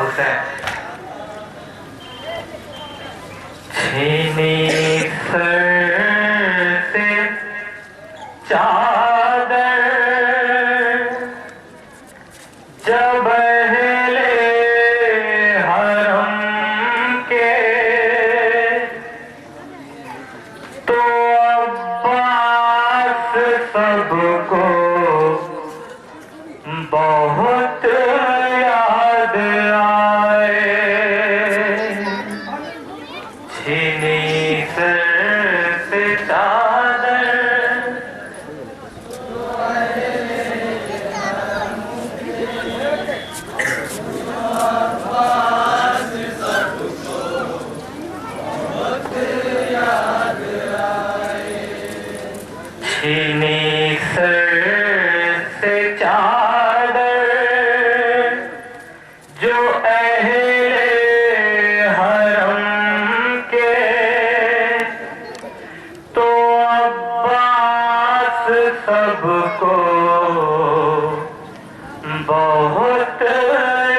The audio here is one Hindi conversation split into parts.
हुसैन। छीनी सर से चादर जब हिले हरम के, तो अब्बास सबको बहुत याद आए। छीनी सर से चादर छीनी सर से चादर जो अहले हरम के, तो अब्बास सबको बहुत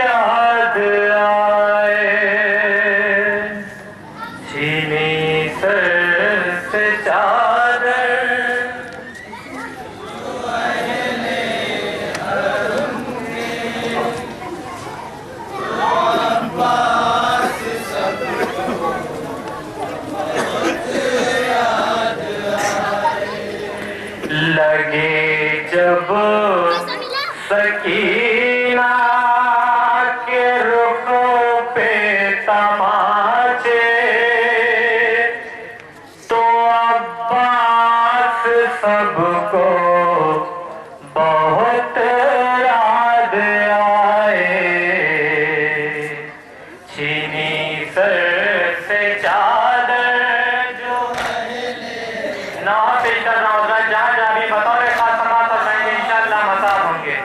याद आए। छीनी सर से चादर लगे जब सकीना के रुख पे तमाचे, तो अब्बास सबको बहुत याद आए। छीनी सर से चादर जो नवा पेश कर रहा होगा, जहाँ जहाँ भी बतौर खास समात और रहेंगे इंशाअल्लाह मसाब होंगे।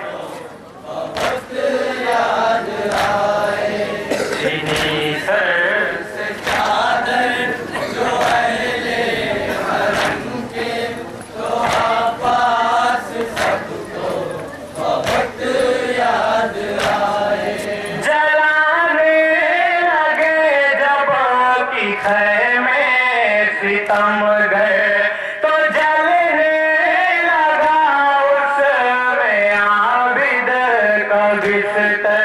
छीनी सर से चादर जो अहले हरम के, तो अब्बास सबको बहुत याद आए। जलाने लगे जब की खैमे सितम गए, तो जलने लगा उसमें आबिद का बिस्तर।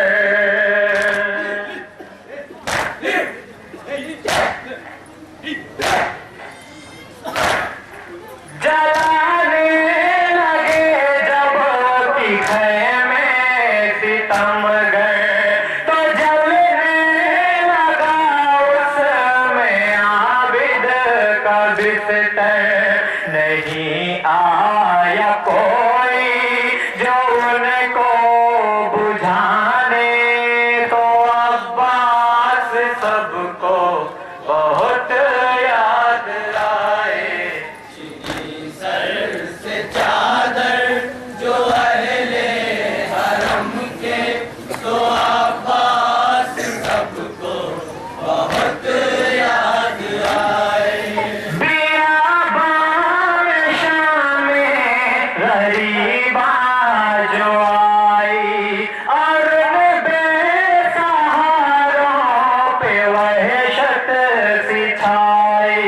जलाने लगे जब की खैमे सितम गए, तो जलने लगा उसमें आबिद का बिस्तर। नहीं आया कोई जो उनको बुझाने, तो अब्बास सबको बहुत याद आए। सर से चादर जो अहले हरम के, तो अब्बास सबको बहुत याद आए। बियाबान शाम में गरीबा जो आई, और बेसहारों पे वहशत सी छाई।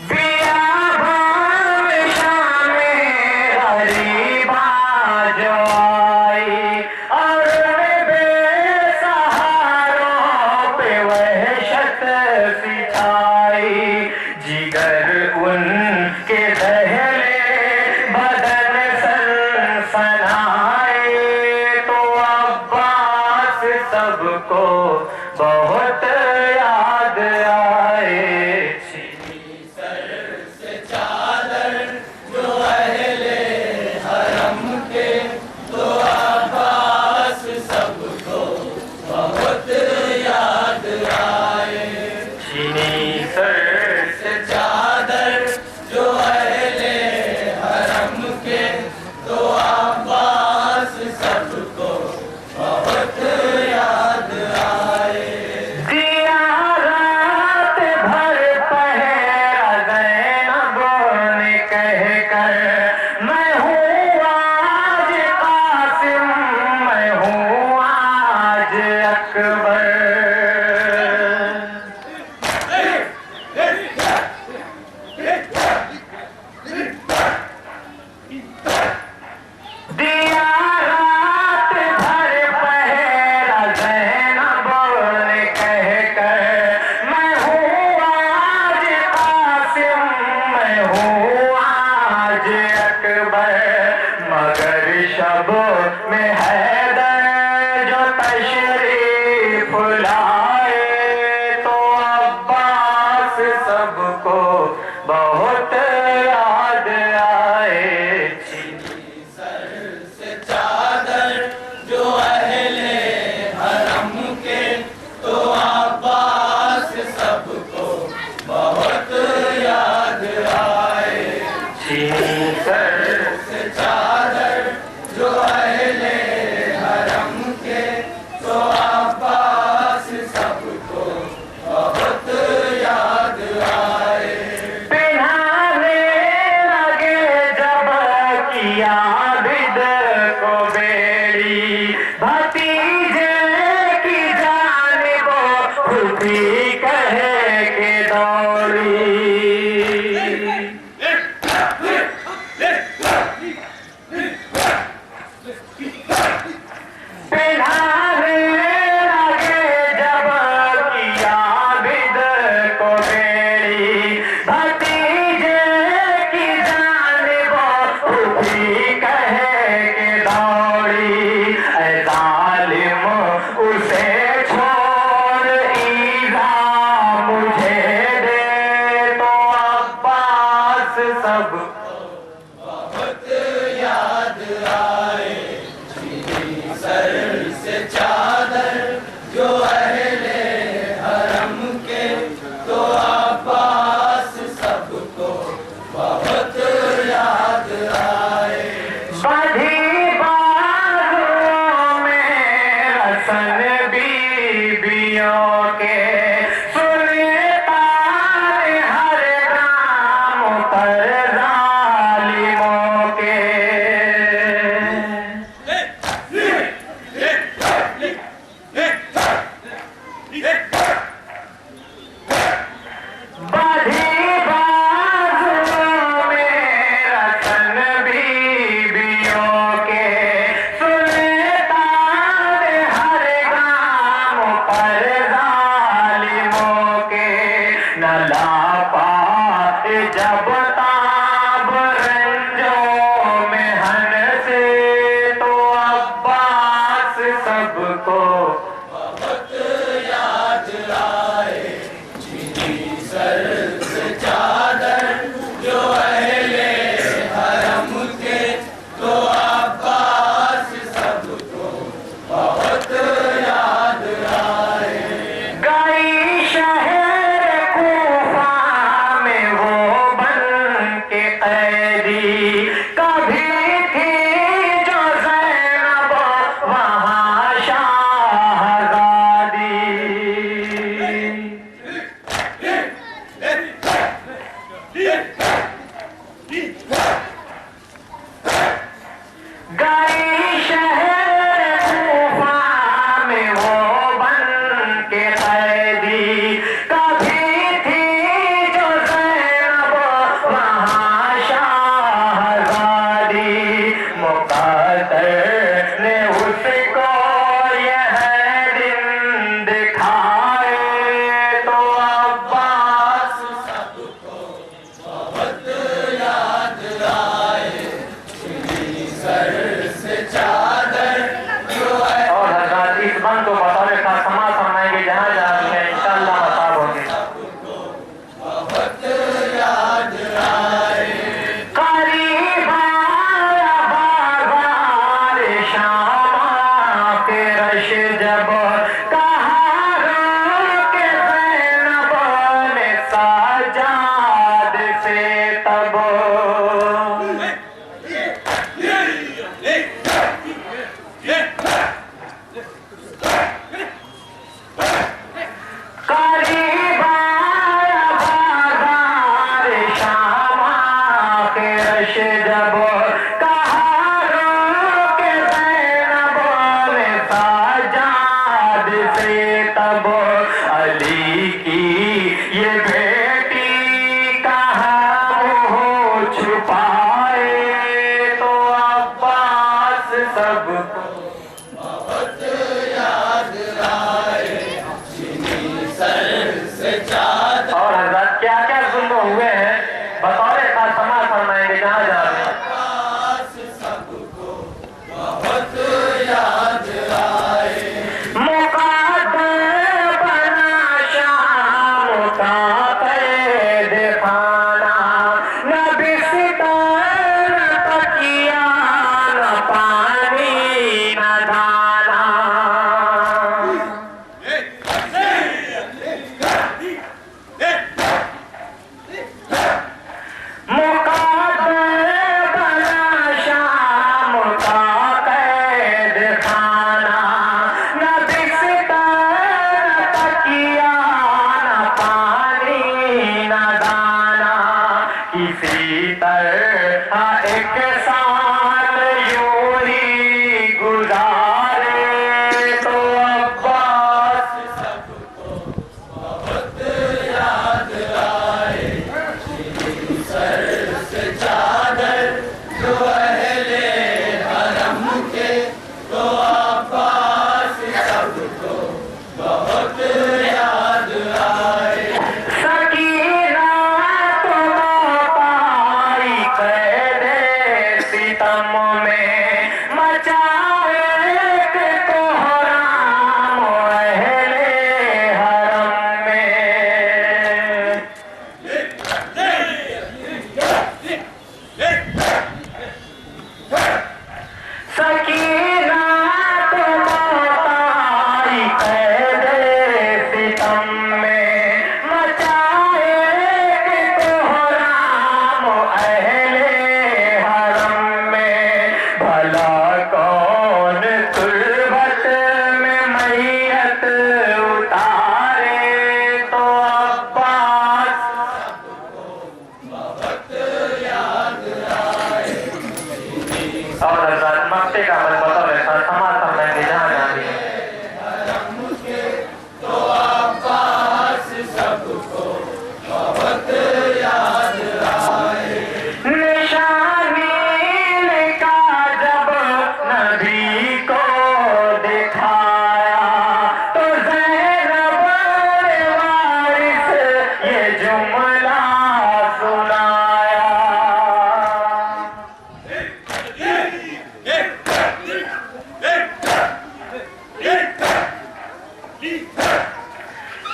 बियाबान शाम में गरीबा जो आई, और बेसहारों पे वहशत सी छाई। जिगर उनके दहले बदन सनसनाए, तो अब्बास सबको बहुत याद आए। छीनी सर से चादर जो अहले हरम के, तो अब्बास सबको बहुत याद आए। छीनी सर से चादर जो अहले हरम के, तो अब्बास सबको बहुत याद आए। दिया रात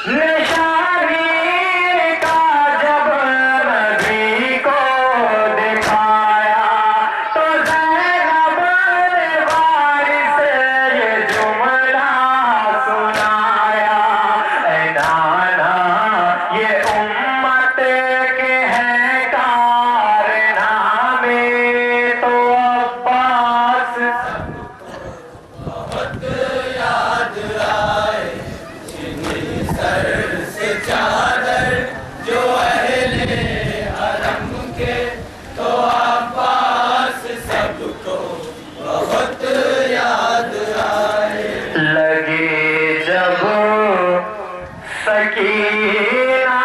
निशानी का जब नबी को दिखाया तो ज़ैनब ने वारिस ये जुमला सुनाया, ऐ नाना ये उम्मत के हैं कारनामे, तो अब्बास बहुत याद आए जिन्हें सर से चादर जो अहले हरम के, तो अब्बास सबको बहुत याद आए। लगे जब सकीना